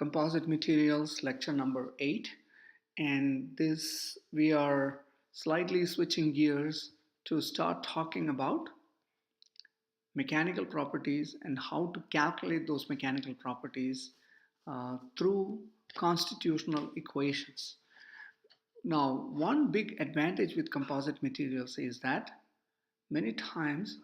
Composite Materials lecture number 8, and this we are slightly switching gears to start talking about mechanical properties and how to calculate those mechanical properties through constitutional equations. Now, one big advantage with composite materials is that many times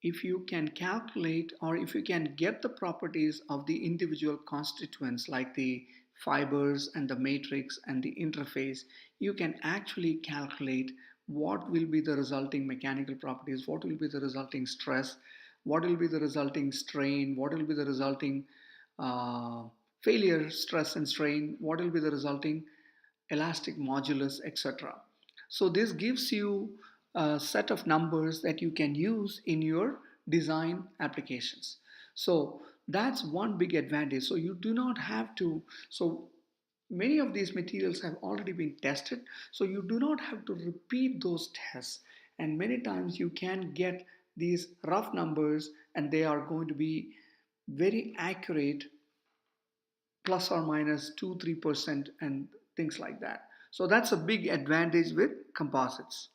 if you can calculate or if you can get the properties of the individual constituents like the fibers and the matrix and the interface, you can actually calculate what will be the resulting mechanical properties, what will be the resulting stress, what will be the resulting strain, what will be the resulting uh, failure stress and strain, what will be the resulting elastic modulus, etc. So this gives you a set of numbers that you can use in your design applications. So that's one big advantage. So you do not have to, so many of these materials have already been tested, so you do not have to repeat those tests. And many times you can get these rough numbers and they are going to be very accurate, plus or minus 2-3% and things like that. So that's a big advantage with composites.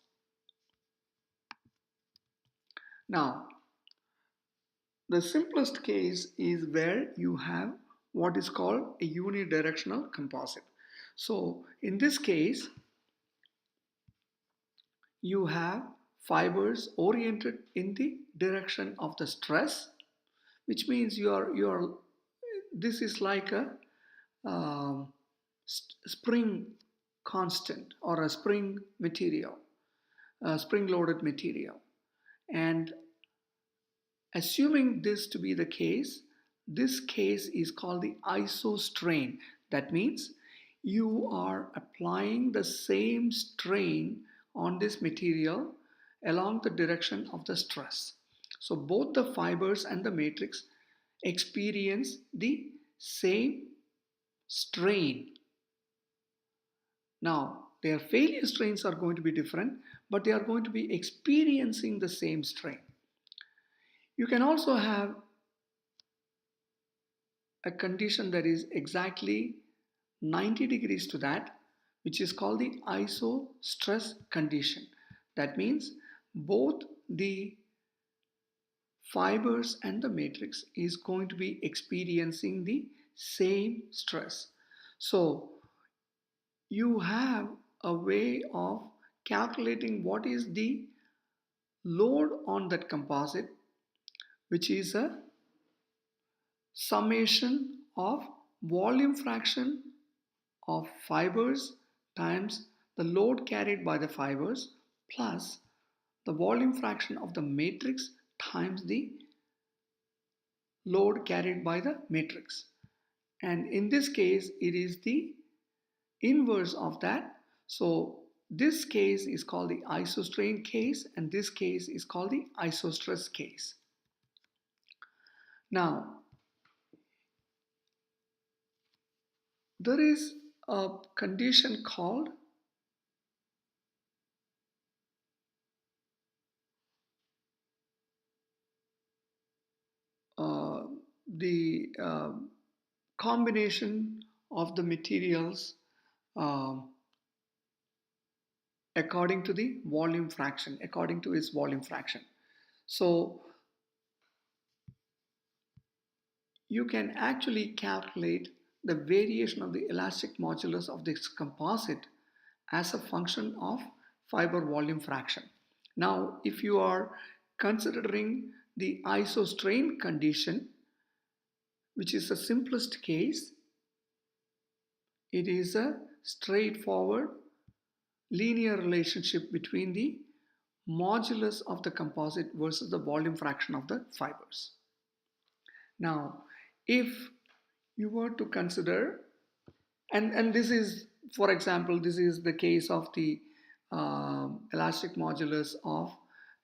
Now, the simplest case is where you have what is called a unidirectional composite. So in this case, you have fibers oriented in the direction of the stress, which means you are this is like a um, spring constant or a spring material, a spring loaded material. And assuming this to be the case, this case is called the isostrain. That means you are applying the same strain on this material along the direction of the stress. So both the fibers and the matrix experience the same strain. Now, their failure strains are going to be different, but they are going to be experiencing the same strain. You can also have a condition that is exactly 90 degrees to that, which is called the isostress condition. That means both the fibers and the matrix is going to be experiencing the same stress. So you have a way of calculating what is the load on that composite, which is a summation of volume fraction of fibers times the load carried by the fibers plus the volume fraction of the matrix times the load carried by the matrix. And in this case, it is the inverse of that. So this case is called the isostrain case and this case is called the isostress case. Now, there is a condition called the combination of the materials according to the volume fraction, according to its volume fraction. So you can actually calculate the variation of the elastic modulus of this composite as a function of fiber volume fraction. Now, if you are considering the isostrain condition, which is the simplest case, it is a straightforward linear relationship between the modulus of the composite versus the volume fraction of the fibers. Now, if you were to consider, and this is, for example, this is the case of the elastic modulus of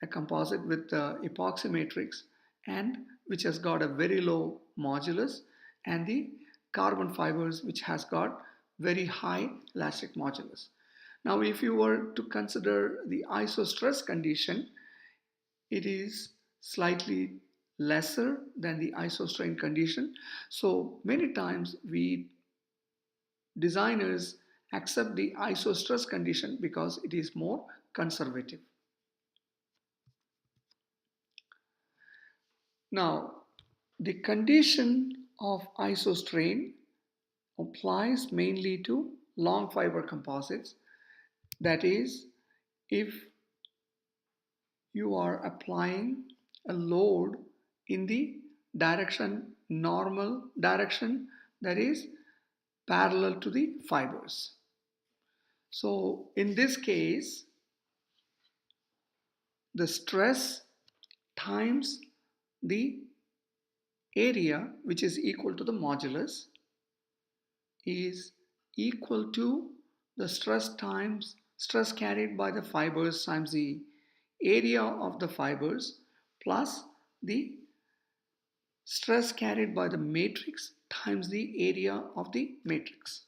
a composite with the epoxy matrix and which has got a very low modulus, and the carbon fibers which has got very high elastic modulus. Now, if you were to consider the isostress condition, it is slightly lesser than the isostrain condition. So many times we designers accept the isostress condition because it is more conservative. Now, the condition of isostrain applies mainly to long fiber composites. That is, if you are applying a load in the normal direction, that is parallel to the fibers. So in this case, the stress times the area, which is equal to the modulus, is equal to the stress carried by the fibers times the area of the fibers plus the stress carried by the matrix times the area of the matrix.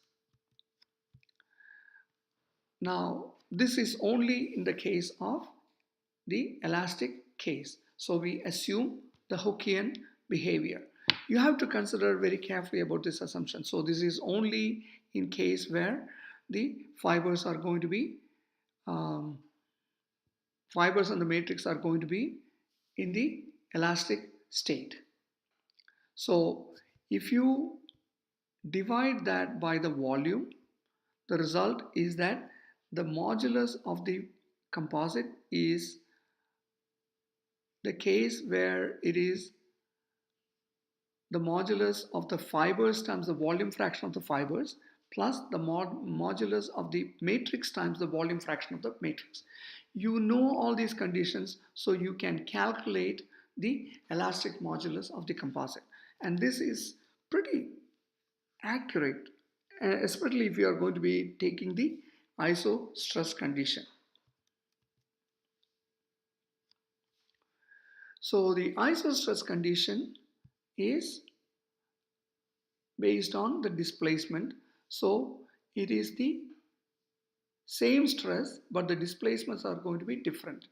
Now, this is only in the case of the elastic case. So we assume the Hookean behavior. You have to consider very carefully about this assumption. So this is only in case where the fibers are going to be fibers and the matrix are going to be in the elastic state. So if you divide that by the volume, the result is that the modulus of the composite is the case where it is the modulus of the fibers times the volume fraction of the fibers plus the modulus of the matrix times the volume fraction of the matrix. You know all these conditions, so you can calculate the elastic modulus of the composite. And this is pretty accurate, especially if you are going to be taking the iso stress condition. So the iso stress condition is based on the displacement. So it is the same stress, but the displacements are going to be different.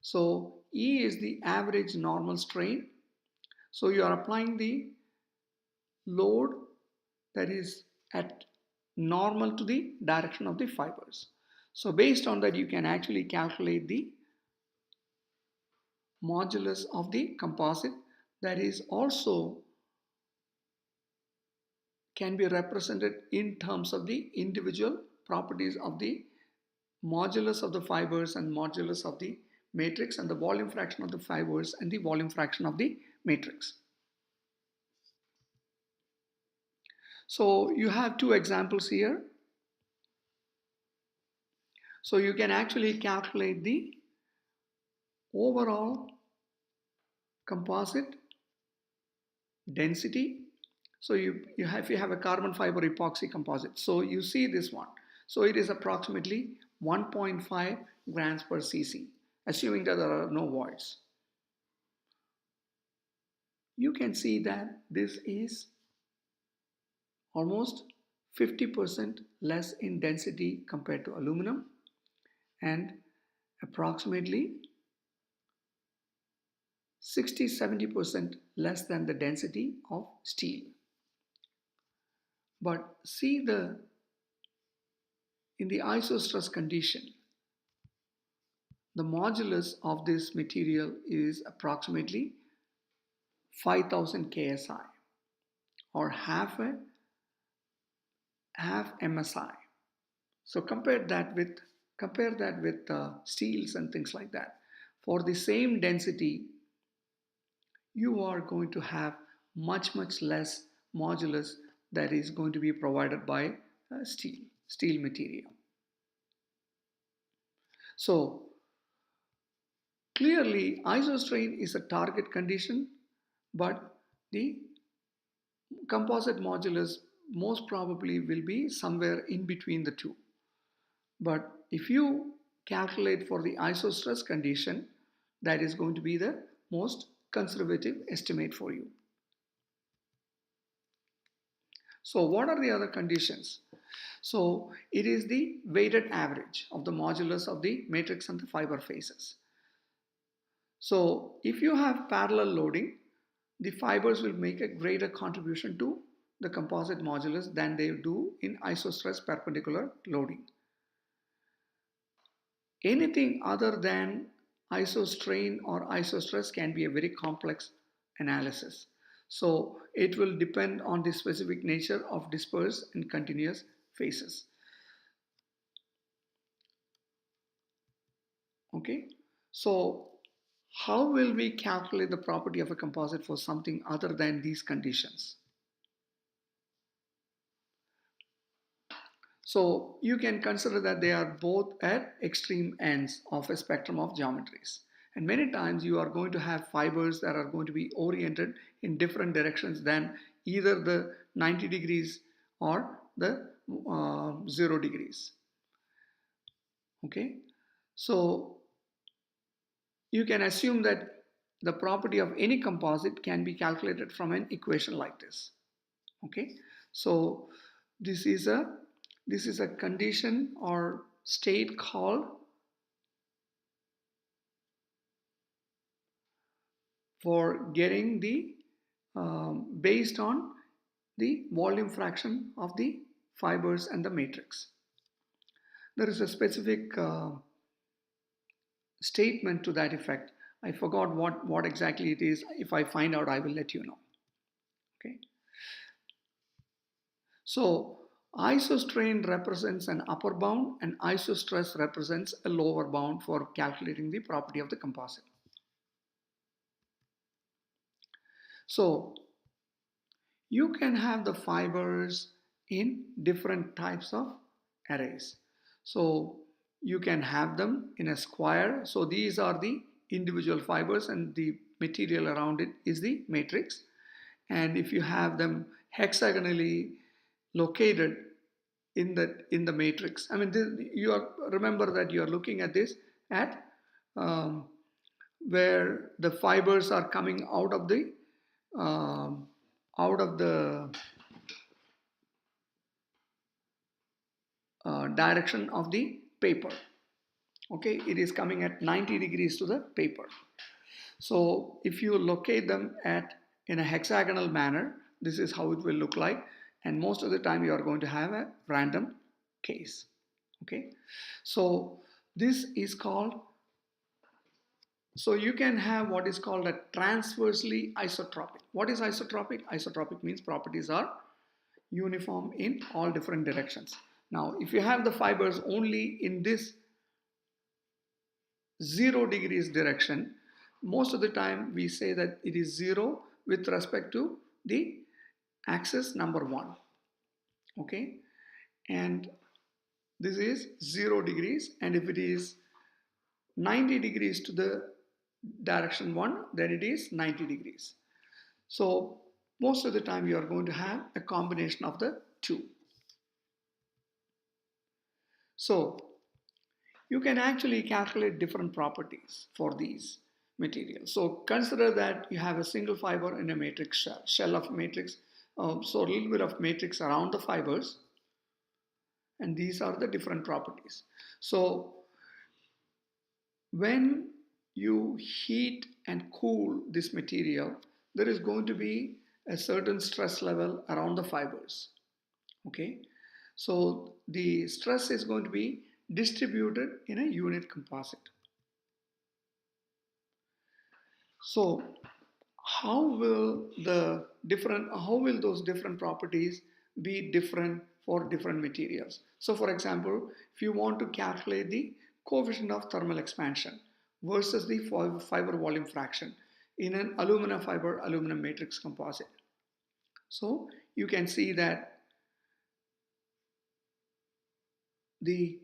So E is the average normal strain. So you are applying the load that is at normal to the direction of the fibers. So based on that, you can actually calculate the modulus of the composite that is also can be represented in terms of the individual properties of the modulus of the fibers and modulus of the matrix and the volume fraction of the fibers and the volume fraction of the matrix. So you have two examples here. So you can actually calculate the overall composite density. So if you have a carbon fiber epoxy composite, so you see this one. So it is approximately 1.5 grams per cc, assuming that there are no voids. You can see that this is almost 50% less in density compared to aluminum and approximately 60-70% less than the density of steel. But see in the isostress condition, the modulus of this material is approximately 5000 ksi or half MSI. So compare that with steels and things like that. For the same density, you are going to have much less modulus that is going to be provided by steel material. So clearly isostrain is a target condition, but the composite modulus most probably will be somewhere in between the two. But if you calculate for the isostress condition, that is going to be the most conservative estimate for you. So what are the other conditions? So it is the weighted average of the modulus of the matrix and the fiber faces. So if you have parallel loading, the fibers will make a greater contribution to the composite modulus than they do in isostress perpendicular loading. Anything other than isostrain or isostress can be a very complex analysis. So it will depend on the specific nature of dispersed and continuous phases. Okay, so how will we calculate the property of a composite for something other than these conditions? So you can consider that they are both at extreme ends of a spectrum of geometries. And many times you are going to have fibers that are going to be oriented in different directions than either the 90 degrees or the 0 degrees. Okay, so you can assume that the property of any composite can be calculated from an equation like this. Okay, so this is a condition or state called for getting the based on the volume fraction of the fibers and the matrix. There is a specific statement to that effect. I forgot what exactly it is. If I find out, I will let you know. Okay. So isostrain represents an upper bound and isostress represents a lower bound for calculating the property of the composite. So you can have the fibers in different types of arrays. So you can have them in a square. So these are the individual fibers and the material around it is the matrix. And if you have them hexagonally located in the matrix, I mean remember that you are looking at this at where the fibers are coming out of the um, direction of the paper. Okay, it is coming at 90 degrees to the paper. So if you locate them at in a hexagonal manner, this is how it will look like, and most of the time you are going to have a random case. Okay, so this is called, so you can have what is called a transversely isotropic. What is isotropic? Isotropic means properties are uniform in all different directions. Now if you have the fibers only in this 0 degrees direction, most of the time we say that it is 0 with respect to the axis number 1. Okay, and this is 0 degrees, and if it is 90 degrees to the direction 1, then it is 90 degrees. So most of the time you are going to have a combination of the two. So you can actually calculate different properties for these materials. So consider that you have a single fiber in a matrix shell of a matrix, so a little bit of matrix around the fibers, and these are the different properties. So when you heat and cool this material, there is going to be a certain stress level around the fibers. Okay, so the stress is going to be distributed in a unit composite. So how will those different properties be different for different materials? So for example, if you want to calculate the coefficient of thermal expansion versus the fiber volume fraction in an aluminum matrix composite, so you can see that the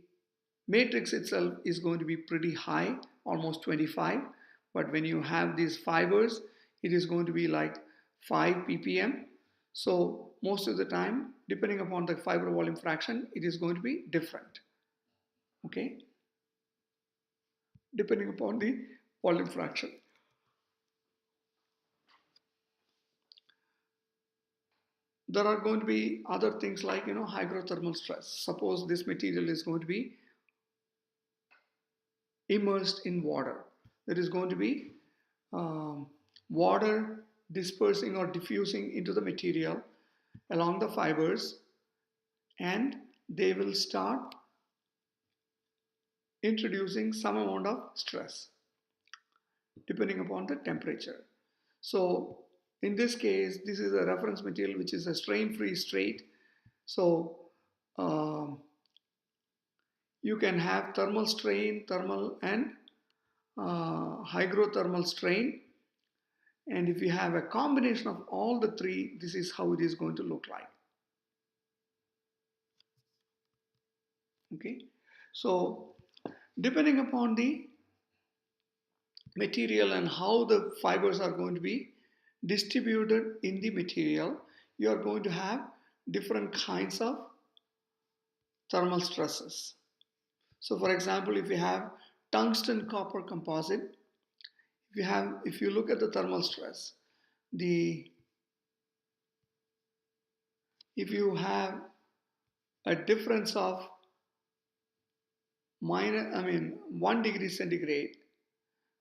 matrix itself is going to be pretty high, almost 25, but when you have these fibers, it is going to be like 5 ppm. So most of the time, depending upon the fiber volume fraction, it is going to be different. Okay, depending upon the volume fraction. There are going to be other things like hygrothermal stress. Suppose this material is going to be immersed in water. There is going to be water dispersing or diffusing into the material along the fibers, and they will start introducing some amount of stress depending upon the temperature. So in this case, this is a reference material which is a strain-free straight. So um, you can have thermal strain, thermal and hygrothermal strain. And if you have a combination of all the three, this is how it is going to look like. Okay, so depending upon the material and how the fibers are going to be distributed in the material, you are going to have different kinds of thermal stresses. So for example, if you have tungsten copper composite, if you look at the thermal stress, the if you have a difference of 1 degree centigrade,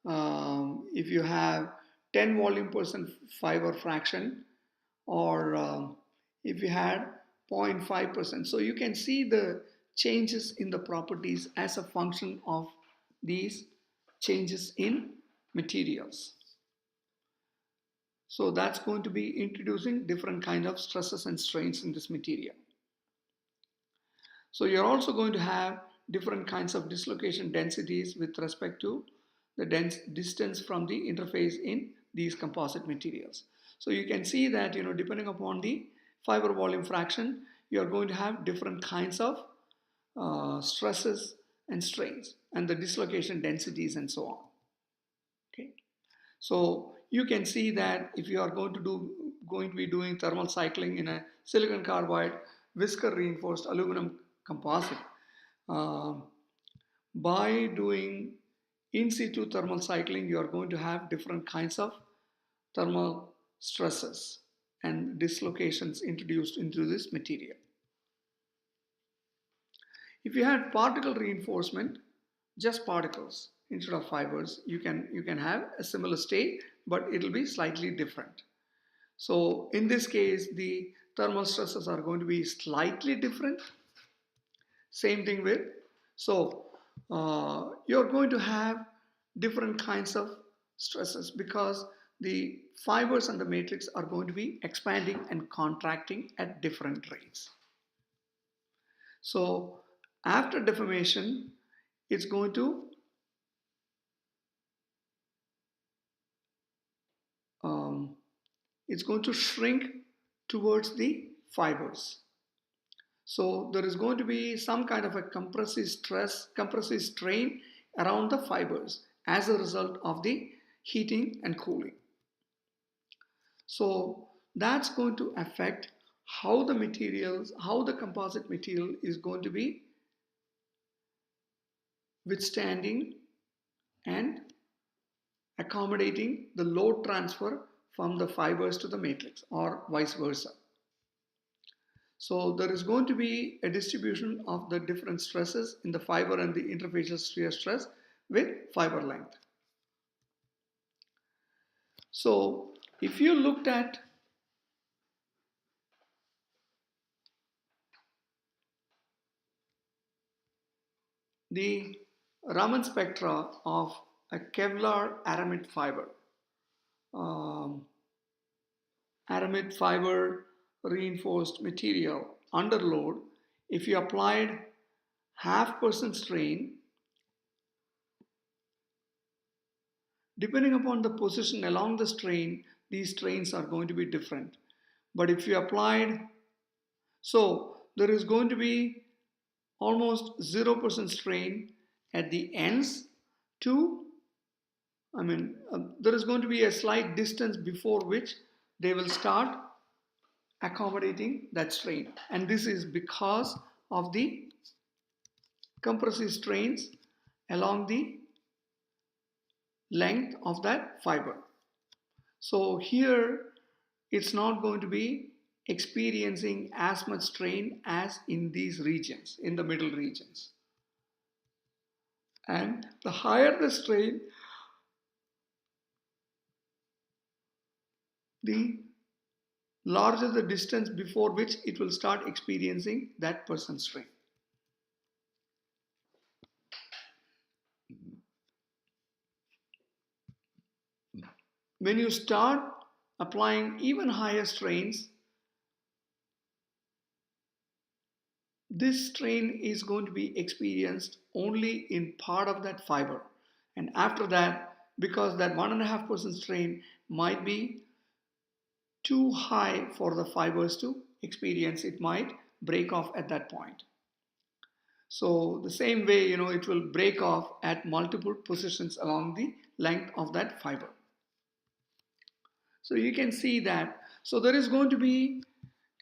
if you have 10 volume percent fiber fraction, or if you had 0.5%. So you can see the changes in the properties as a function of these changes in materials. So that's going to be introducing different kind of stresses and strains in this material. So you're also going to have different kinds of dislocation densities with respect to the distance from the interface in these composite materials. So you can see that, depending upon the fiber volume fraction, you are going to have different kinds of stresses and strains and the dislocation densities and so on. Okay, so you can see that if you are going to be doing thermal cycling in a silicon carbide viscous reinforced aluminum composite, uh, by doing in situ thermal cycling, you are going to have different kinds of thermal stresses and dislocations introduced into this material. If you had particle reinforcement, just particles instead of fibers, you can have a similar state, but it will be slightly different. So in this case, the thermal stresses are going to be slightly different. Same thing with, so you're going to have different kinds of stresses because the fibers and the matrix are going to be expanding and contracting at different rates. So after deformation, it's going to shrink towards the fibers. So there is going to be some kind of a compressive strain around the fibers as a result of the heating and cooling. So that's going to affect how the composite material is going to be withstanding and accommodating the load transfer from the fibers to the matrix or vice versa. So there is going to be a distribution of the different stresses in the fiber and the interfacial shear stress with fiber length. So if you looked at the Raman spectra of a Kevlar aramid fiber, aramid fiber reinforced material under load, if you applied 0.5% strain, depending upon the position along the strain, these strains are going to be different. But if you applied, so there is going to be almost 0% strain at the ends to, there is going to be a slight distance before which they will start accommodating that strain. And this is because of the compressive strains along the length of that fiber. So here it's not going to be experiencing as much strain as in these regions, in the middle regions. And the higher the strain, the larger the distance before which it will start experiencing that person strain. When you start applying even higher strains, this strain is going to be experienced only in part of that fiber. And after that, because that 1.5% strain might be too high for the fibers to experience, it might break off at that point. So the same way, it will break off at multiple positions along the length of that fiber. So you can see that. So there is going to be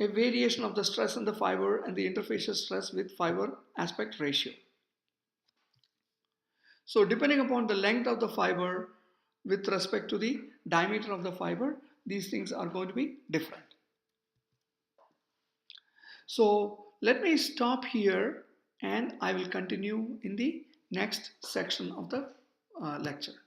a variation of the stress in the fiber and the interfacial stress with fiber aspect ratio. So depending upon the length of the fiber with respect to the diameter of the fiber, these things are going to be different. So let me stop here and I will continue in the next section of the lecture.